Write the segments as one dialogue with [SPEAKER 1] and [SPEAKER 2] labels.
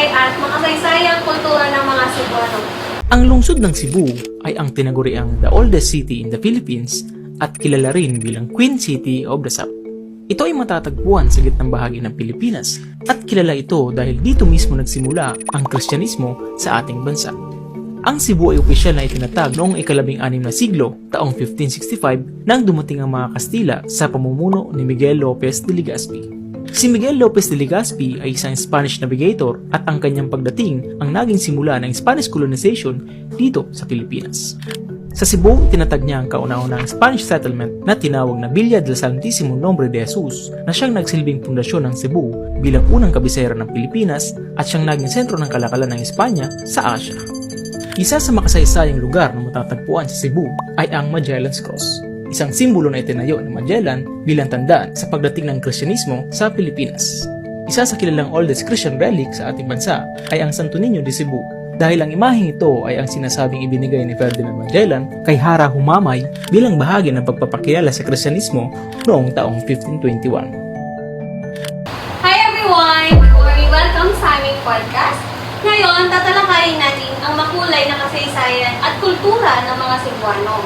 [SPEAKER 1] buhay at makasaysayang kultura ng mga Cebuano.
[SPEAKER 2] Ang lungsod ng Cebu ay ang tinaguriang the oldest city in the Philippines at kilala rin bilang Queen City of the South. Ito ay matatagpuan sa gitnang bahagi ng Pilipinas at kilala ito dahil dito mismo nagsimula ang Kristyanismo sa ating bansa. Ang Cebu ay opisyal na itinatag noong ika-16 na siglo, taong 1565, nang dumating ang mga Kastila sa pamumuno ni Miguel Lopez de Legazpi. Si Miguel Lopez de Legazpi ay isang Spanish navigator at ang kanyang pagdating ang naging simula ng Spanish colonization dito sa Pilipinas. Sa Cebu, tinatag niya ang kauna-unahang Spanish settlement na tinawag na Villa del Santísimo Nombre de Jesus na siyang nagsilbing pundasyon ng Cebu bilang unang kabisera ng Pilipinas at siyang naging sentro ng kalakalan ng Espanya sa Asia. Isa sa makasaysayang lugar na matatagpuan sa Cebu ay ang Magellan's Cross, isang simbolo na itinayo ng Magellan bilang tandaan sa pagdating ng Kristyanismo sa Pilipinas. Isa sa kilalang oldest Christian relic sa ating bansa ay ang Santo Niño de Cebu, dahil ang imaheng ito ay ang sinasabing ibinigay ni Ferdinand Magellan kay Hara Humamay bilang bahagi ng pagpapakilala sa Kristyanismo noong taong 1521.
[SPEAKER 1] Hi everyone! Welcome sa aming podcast. Ngayon, tatalakayin natin ang makulay na kasaysayan at kultura ng mga Cebuano.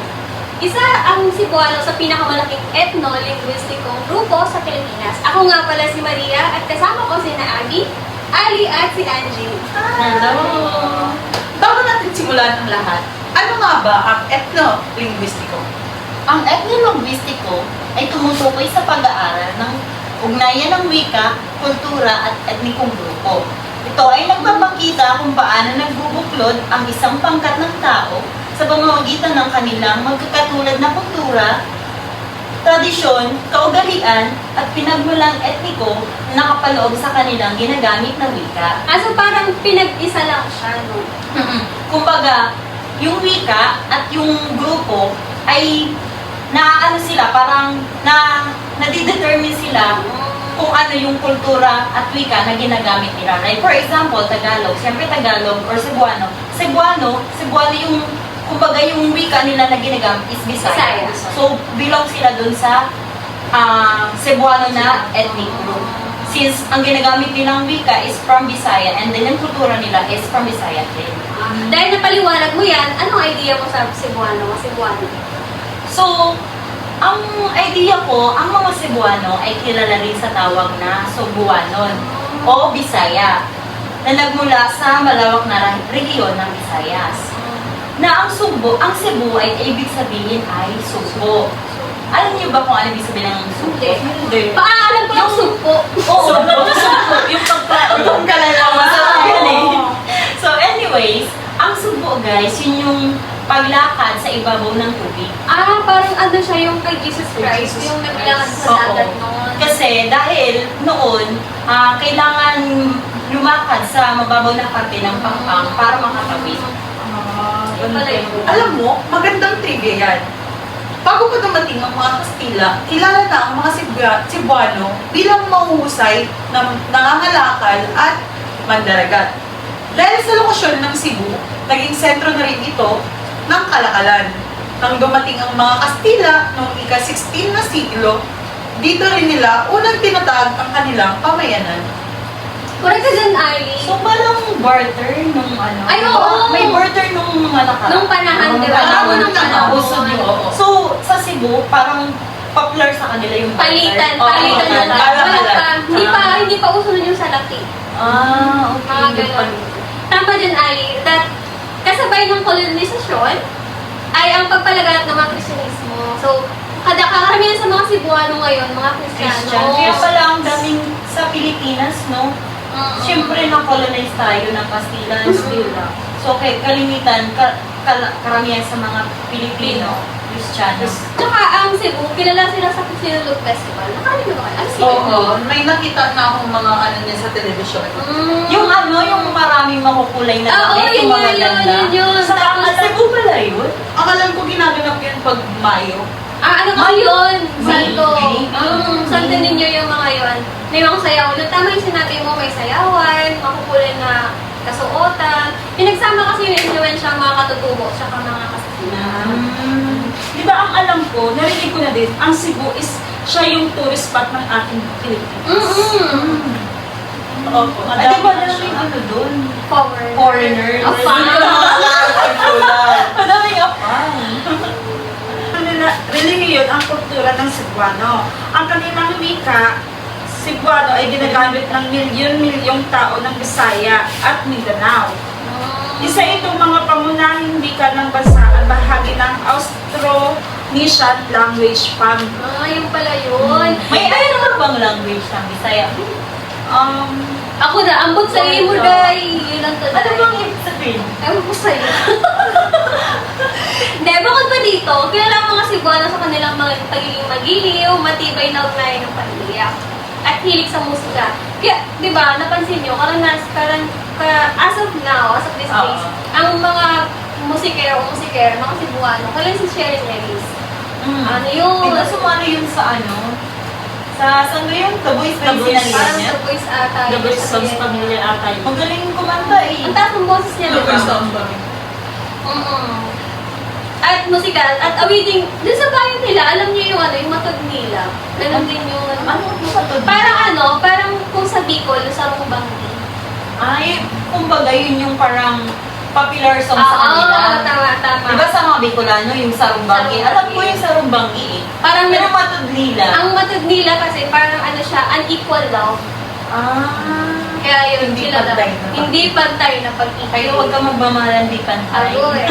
[SPEAKER 1] Isa ang Cebuano sa pinakamalaking ethno-linguistikong grupo sa Pilipinas. Ako nga pala si Maria at kasama ko sina Abby, Ali at si Angie.
[SPEAKER 3] Hello! Bago natin simulan ang lahat, ano nga ba ang ethno-linguistiko?
[SPEAKER 4] Ang ethno-linguistiko ay tumutukoy sa pag-aaral ng ugnayan ng wika, kultura at etnikong grupo. Ito ay nagpapakita kung paano nagbubuklod ang isang pangkat ng tao sa pamamagitan ng kanilang magkakatulad na kultura, tradisyon, kaugalian, at pinagmulang etniko na nakapaloob sa kanilang ginagamit na wika.
[SPEAKER 1] So parang pinag-isa lang siya, no?
[SPEAKER 4] Kumbaga, yung wika at yung grupo ay parang nadidetermine sila kung ano yung kultura at wika na ginagamit nila. Like for example, Tagalog. Siyempre Tagalog or Cebuano. Cebuano yung kumbaga yung wika nila na ginagamit is Bisaya. So, belong sila dun sa Cebuano na ethnic group. Since ang ginagamit nilang wika is from Bisaya and then yung kultura nila is from Bisaya din.
[SPEAKER 1] Dahil napaliwanag mo yan, anong idea mo sa Cebuano?
[SPEAKER 4] So, ang idea ko, ang mga Cebuano ay kilala rin sa tawag na Cebuanon o Bisaya na nagmula sa malawak na rehiyon ng Visayas. Na ang Cebu ay ibig sabihin ay subo. Alam niyo ba kung ano ibig sabihin ng subo?
[SPEAKER 1] Hindi. Paalam ko yung supo.
[SPEAKER 4] Oo, subo. Yung pagkalalaman sa So anyways, ang subo guys, yun yung paglakad sa ibabaw ng tubig.
[SPEAKER 1] Parang ano siya yung kay Jesus Christ, yung naglakad sa dagat noon.
[SPEAKER 4] Kasi dahil noon, kailangan lumakad sa mababaw na parte ng pangpang para makatawid.
[SPEAKER 3] Alam mo, magandang trivia yan. Bago pa dumating ang mga Kastila, kilala na ang mga Cebuano bilang mahuhusay na nangangalakal at mandaragat. Dahil sa lokasyon ng Cebu, naging sentro na rin ito ng kalakalan. Nang dumating ang mga Kastila noong ika-16 na siglo, dito rin nila unang tinatag ang kanilang pamayanan.
[SPEAKER 1] Correct ka dyan, Ali.
[SPEAKER 4] So parang barter nung ano?
[SPEAKER 1] Ay, oo.
[SPEAKER 4] May barter nung
[SPEAKER 1] Nung panahon, di ba?
[SPEAKER 4] Nung
[SPEAKER 1] panahon.
[SPEAKER 4] So sa Cebu, parang popular sa kanila yung barter.
[SPEAKER 1] Palitan na ba? Hindi pa uso nun yung salaki. Mga ganun. Tama din, Ali, that kasabay ng kolonisasyon ay ang pagpalaganap ng mga Kristyanismo. So, karamihan sa mga Cebuano ngayon, mga Kristiyano.
[SPEAKER 4] Kaya pala ang daming sa Pilipinas, no? Siyempre, na-colonize tayo ng Kastila and Stila. So, kalimitan, karamihan sa mga Pilipino, Kristiyano.
[SPEAKER 1] Tsaka ang Cebu, kilala sila sa Sinulog Festival. Nakalimutan mo ba kayo?
[SPEAKER 3] Oo, may nakita na akong mga ano niya sa television.
[SPEAKER 4] Yung yung maraming makukulay na damit, yung mga ganda.
[SPEAKER 1] yun.
[SPEAKER 4] Sa Cebu pala yun?
[SPEAKER 3] Ang alam ko ginaganap yan pag Mayo.
[SPEAKER 1] Ano ba yun? Santo.
[SPEAKER 4] May
[SPEAKER 1] Santo ninyo yung mga yun. May mga sayaw. Tama yung sinabi mo, may sayawan, makukulay na kasuotan. Pinagsama kasi yung influensya ng mga katutubo sa mga kasasina.
[SPEAKER 5] Di ba ang alam ko, narinig ko na din, ang Cebu is siya yung tourist spot ng ating Pilipinas.
[SPEAKER 3] Opo.
[SPEAKER 4] Madami maraming ano doon. Foreigners.
[SPEAKER 1] Afang.
[SPEAKER 4] Madaming afang.
[SPEAKER 5] Relihiyon ang kultura ng Cebuano. Ang kanilang wika, Cebuano ay ginagamit ng milyon-milyong tao ng Bisaya at Mindanao. Isa itong mga pamunahing wika ng bansa at bahagi ng Austronesian language family.
[SPEAKER 1] Yung pala yun.
[SPEAKER 4] May ano bang language ng Bisaya?
[SPEAKER 1] Ako na, ambot sa iyo mo, day. Yun ang
[SPEAKER 4] Ano
[SPEAKER 1] taday.
[SPEAKER 4] bang ibig sabihin?
[SPEAKER 1] Ewan ko sa'yo. Hindi, bakit ba dito? Kilala ang mga Cebuano sa kanilang mga pagiging magiliw, matibay na ugnayan ng pamilya, at hilig sa musika. Kaya, di ba, napansin nyo, as of now, as of this days, ang mga musikero, mga Cebuano, kailan si Sharon Ellis. Ano yun?
[SPEAKER 4] Diba sumano yun sa ano? Saan ba yun? The Voice ba yung
[SPEAKER 1] Parang
[SPEAKER 4] sinalihan niya?
[SPEAKER 1] The Voice ata.
[SPEAKER 5] The
[SPEAKER 1] yun,
[SPEAKER 5] Voice
[SPEAKER 1] sabi
[SPEAKER 5] Songs
[SPEAKER 1] niya.
[SPEAKER 5] Pamilya ata yun.
[SPEAKER 4] Magaling kumanta eh.
[SPEAKER 1] Ang taas ng boses niya, di ba? At musikal, at awiting, dun sa bayan nila, alam niyo yung ano, yung matod nila. Ganun din yung ano.
[SPEAKER 4] Ano ito sa to?
[SPEAKER 1] Parang kung sa Bicol, sa Rumbanggi.
[SPEAKER 4] Ay, kumbaga yun yung parang popular song sa kanila.
[SPEAKER 1] Tama.
[SPEAKER 4] Diba sa mga Bicolano, yung Sarumbanggi?
[SPEAKER 1] Sarumbanggi.
[SPEAKER 4] Alam ko yung Sarumbanggi eh.
[SPEAKER 1] Parang
[SPEAKER 4] Pero matod nila.
[SPEAKER 1] ang matod nila kasi parang ano siya, unequal love. Kaya yun,
[SPEAKER 3] Hindi
[SPEAKER 1] sila
[SPEAKER 3] pantay
[SPEAKER 1] lang.
[SPEAKER 3] na.
[SPEAKER 1] Hindi pantay na pag-ibig.
[SPEAKER 4] Kayo huwag ka magbamalan di pantay.
[SPEAKER 1] Ako eh.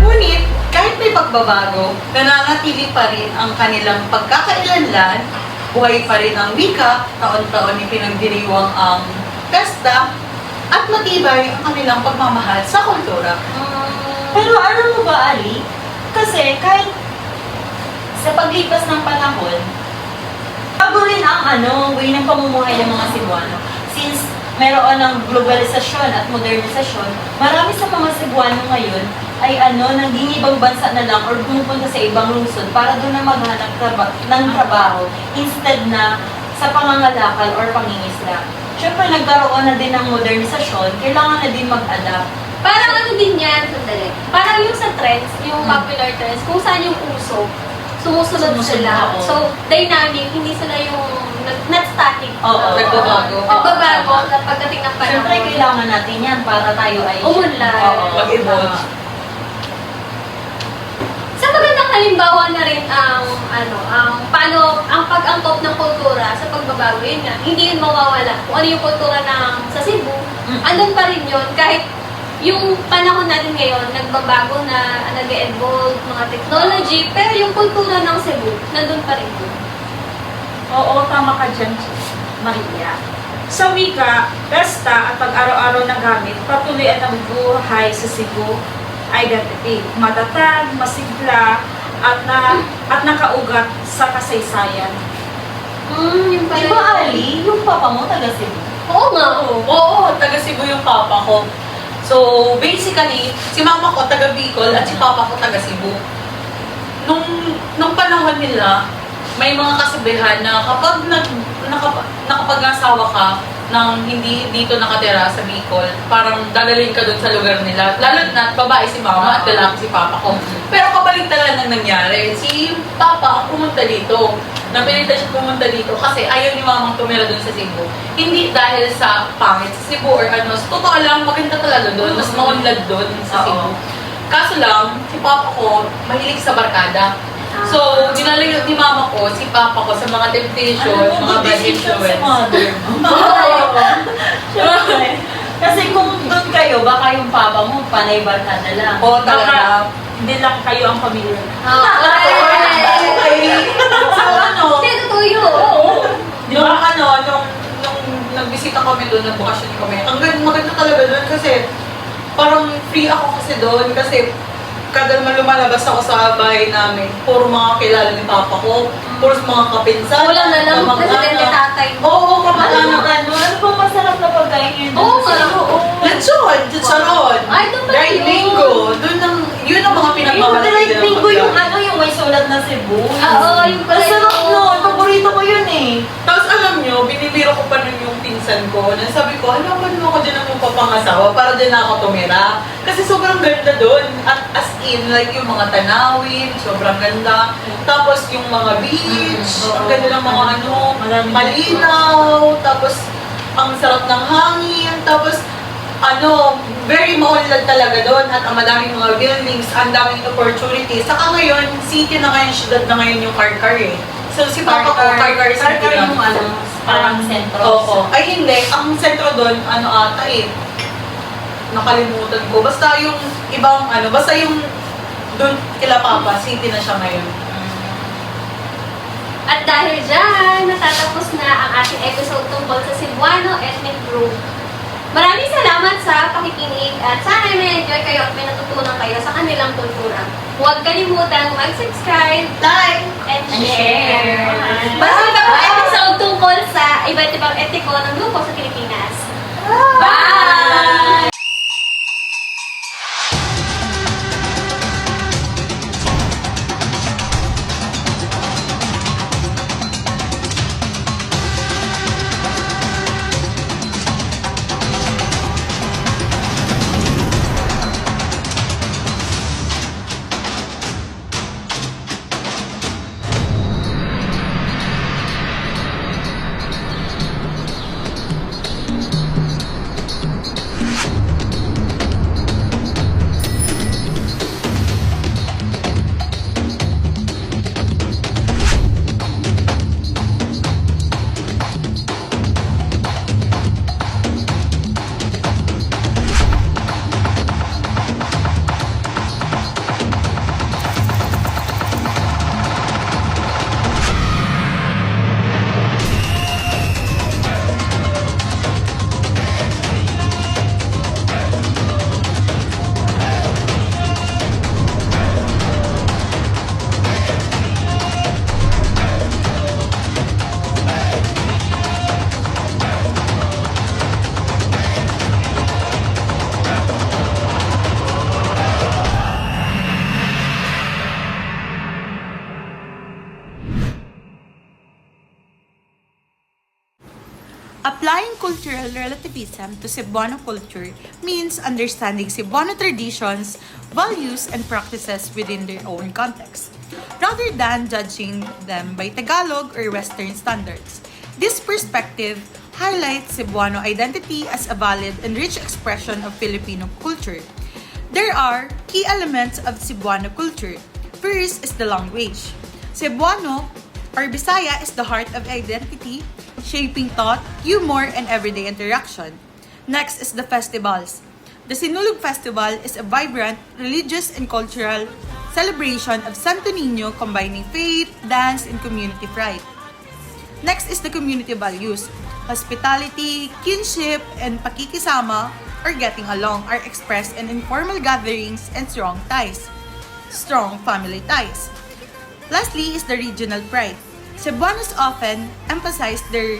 [SPEAKER 3] Ngunit, kahit may pagbabago, nananatili pa rin ang kanilang pagkakailanlan, buhay pa rin ang wika, taon-taon ay pinagdiriwang ang pesta, at matibay ang kanilang pagmamahal sa kultura.
[SPEAKER 4] Pero alam mo ba, Ali? Kasi kahit sa paglipas ng panahon, bago rin ang way ng pamumuhay ng mga Cebuano. Since meron ng globalisasyon at modernisasyon, marami sa mga Cebuano ngayon ay naging ibang bansa na lang or pumupunta sa ibang lungsod para doon na maghanap ng trabaho instead na sa pangangalakal or pangingisda. Siyempre, nagkaroon na din ng modernisasyon, kailangan na din mag-adapt.
[SPEAKER 1] Parang ano din yan, sandali. Parang yung sa trends, yung popular trends, kung saan yung uso, sumusunod sila.
[SPEAKER 4] oo.
[SPEAKER 1] So, dynamic, hindi sila yung not static.
[SPEAKER 4] Oo.
[SPEAKER 3] Nagbabago.
[SPEAKER 1] Nagbabago sa pagdating ng panahon.
[SPEAKER 4] Siyempre, kailangan natin yan para tayo ay...
[SPEAKER 1] Umunlad.
[SPEAKER 4] Oo.
[SPEAKER 3] Mag-evolve.
[SPEAKER 1] Sa magandang halimbawa na rin ang paano ang pag-angkop ng kultura sa pagbabago, yun nga, hindi yun mawawala. Kung ano yung kultura sa Cebu, andun pa rin yun kahit yung panahon natin ngayon, nagbabago na, nag-evolve, mga technology, pero yung kultura ng Cebu, nandun pa rin yun.
[SPEAKER 5] Oo, tama ka dyan, Maria. Sa wika, pesta at pag-araw-araw na gamit, patuloy ang buhay sa Cebu identity. Matatag, masigla, at nakaugat sa kasaysayan.
[SPEAKER 1] Yung pala
[SPEAKER 4] Di ba,
[SPEAKER 1] yun.
[SPEAKER 4] Ali, yung papa mo taga Cebu?
[SPEAKER 1] Oo nga.
[SPEAKER 3] Oo, taga Cebu yung papa ko. So, basically, si mama ko taga Bicol at si papa ko taga Cebu. Nung panahon nila, may mga kasabihan na kapag nakapag-asawa ka nang hindi dito nakatira sa Bicol, parang dadalhin ka doon sa lugar nila. Lalo na babae si mama at lalaki si papa ko. Pero kabaligtaran ang nangyari. Si papa pumunta dito. Napilitan siya pumunta dito kasi ayaw ni mamang tumira doon sa Cebu. Hindi dahil sa pangit sa Cebu or ano. Sa totoo lang, maganda talaga doon. Mas maunlad doon sa Cebu. Kaso lang, si papa ko mahilig sa barkada. So, dinalayo ni mama ko, si papa ko sa mga temptation, mga bad influence.
[SPEAKER 4] Siyempre. Kasi kung doon kayo, baka yung papa mo, panay barkada lang.
[SPEAKER 3] Oo, talaga.
[SPEAKER 5] Hindi lang kayo ang pamilya.
[SPEAKER 3] Okay. So, ano,
[SPEAKER 1] Hindi, totoo yun.
[SPEAKER 3] nung nagbisita kami doon, nagbukasyon kami, maganda talaga doon kasi parang free ako kasi doon kasi kada naman lumalabas ako sa bahay namin, puro mga kilala ni papa ko, puro mga kapinsan.
[SPEAKER 1] Wala na lang, presidente tatay mo.
[SPEAKER 3] Oo,
[SPEAKER 4] Ano
[SPEAKER 3] kamag-anak.
[SPEAKER 4] ano bang masarap na pagkain yun?
[SPEAKER 1] Oo nga.
[SPEAKER 3] Lechon, chicharon,
[SPEAKER 1] Ay, doon ba
[SPEAKER 3] dried
[SPEAKER 1] yun?
[SPEAKER 3] mango, yun ang mga
[SPEAKER 4] Yung
[SPEAKER 3] pinagmamahal
[SPEAKER 4] dried
[SPEAKER 3] nila
[SPEAKER 4] mango yung
[SPEAKER 3] pagkain.
[SPEAKER 4] yung may sulat na Cebu.
[SPEAKER 1] Oo, yung pala
[SPEAKER 4] Ang sarap
[SPEAKER 1] yun.
[SPEAKER 4] nun. Paborito ko yun eh.
[SPEAKER 3] Tapos alam nyo, binibiro ko pa nun yung pinsan ko. Na sabi ko, halaman mo ako dyan ng papangasawa para dyan ako tumira. Kasi sobrang ganda doon. At as in, like yung mga tanawin, sobrang ganda. Tapos yung mga beach, ang ganda ng mga ano, malinaw, tapos ang sarap ng hangin, tapos ano, very maunlad talaga doon at ang madaming mga buildings, ang daming opportunities. Saka ngayon, city na ngayon, syudad na ngayon yung Karkar eh. So si Papa ko, Karkar City
[SPEAKER 4] Karkar
[SPEAKER 3] na.
[SPEAKER 4] yung ano, parang sentro.
[SPEAKER 3] Oo. Ay hindi, ang sentro doon, ano ata eh, nakalimutan ko. Basta yung ibang ano, basta yung doon kila Papa, city na siya ngayon.
[SPEAKER 1] At dahil dyan, natatapos na ang ating episode tungkol sa Cebuano Ethnic Group. Maraming salamat sa pakikinig at sana may enjoy kayo at may natutunan kayo sa kanilang kultura. Huwag kalimutang mag-subscribe, like, and share. Basta iba pang episode tungkol sa iba't ibang etiko ng grupo sa Pilipinas. Bye!
[SPEAKER 6] Applying cultural relativism to Cebuano culture means understanding Cebuano traditions, values, and practices within their own context, rather than judging them by Tagalog or Western standards. This perspective highlights Cebuano identity as a valid and rich expression of Filipino culture. There are key elements of Cebuano culture. First is the language. Cebuano or Bisaya is the heart of identity, shaping thought, humor, and everyday interaction. Next is the festivals. The Sinulog Festival is a vibrant religious and cultural celebration of Santo Niño combining faith, dance, and community pride. Next is the community values. Hospitality, kinship, and pakikisama or getting along are expressed in informal gatherings and strong family ties. Lastly is the regional pride. Cebuanos often emphasize their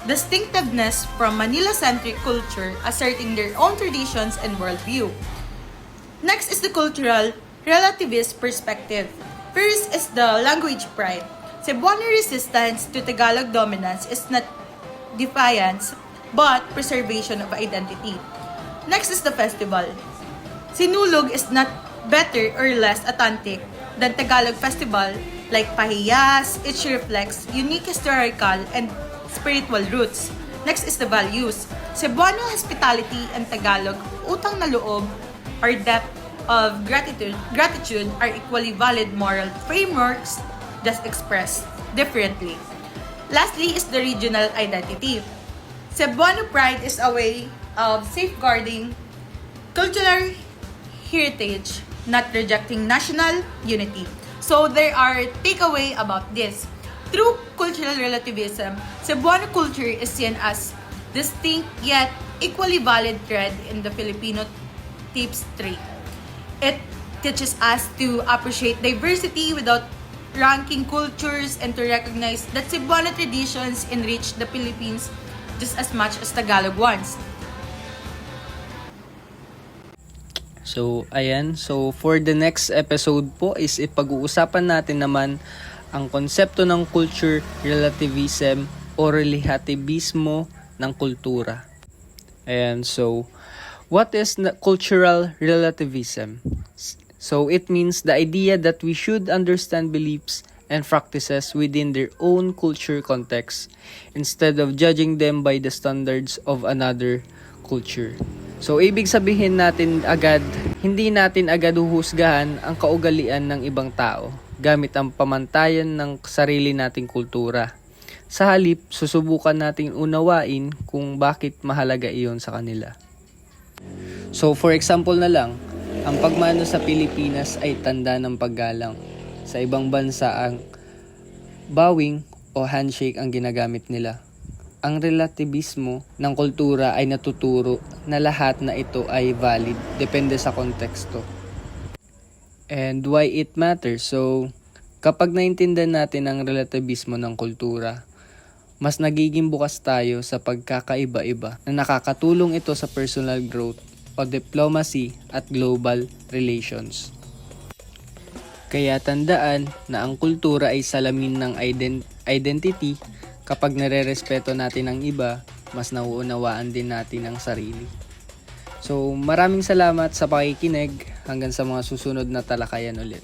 [SPEAKER 6] distinctiveness from Manila-centric culture, asserting their own traditions and worldview. Next is the cultural relativist perspective. First is the language pride. Cebuano resistance to Tagalog dominance is not defiance, but preservation of identity. Next is the festival. Sinulog is not better or less authentic than Tagalog festival like Pahiyas. It reflects unique historical and spiritual roots. Next is the values. Cebuano hospitality and Tagalog utang na loob or depth of gratitude are equally valid moral frameworks just expressed differently. Lastly is the regional identity. Cebuano pride is a way of safeguarding cultural heritage, not rejecting national unity. So there are takeaway about this. Through cultural relativism, Cebuano culture is seen as distinct yet equally valid thread in the Filipino tapestry. It teaches us to appreciate diversity without ranking cultures and to recognize that Cebuano traditions enrich the Philippines just as much as Tagalog ones.
[SPEAKER 7] So, ayan. So, for the next episode po is ipag-uusapan natin naman ang konsepto ng culture relativism o relativismo ng kultura. Ayan. So, what is cultural relativism? So it means the idea that we should understand beliefs and practices within their own culture context instead of judging them by the standards of another culture. So ibig sabihin natin agad, hindi natin agad huhusgahan ang kaugalian ng ibang tao gamit ang pamantayan ng sarili nating kultura. Sa halip, susubukan nating unawain kung bakit mahalaga iyon sa kanila. So for example na lang, ang pagmano sa Pilipinas ay tanda ng paggalang. Sa ibang bansa ang bowing o handshake ang ginagamit nila. Ang relativismo ng kultura ay natuturo na lahat na ito ay valid, depende sa konteksto. And why it matters? So, kapag naintindihan natin ang relativismo ng kultura, mas nagiging bukas tayo sa pagkakaiba-iba na nakakatulong ito sa personal growth o diplomacy at global relations. Kaya tandaan na ang kultura ay salamin ng identity. Kapag nare-respeto natin ang iba, mas nauunawaan din natin ang sarili. So maraming salamat sa pakikinig. Hanggang sa mga susunod na talakayan ulit.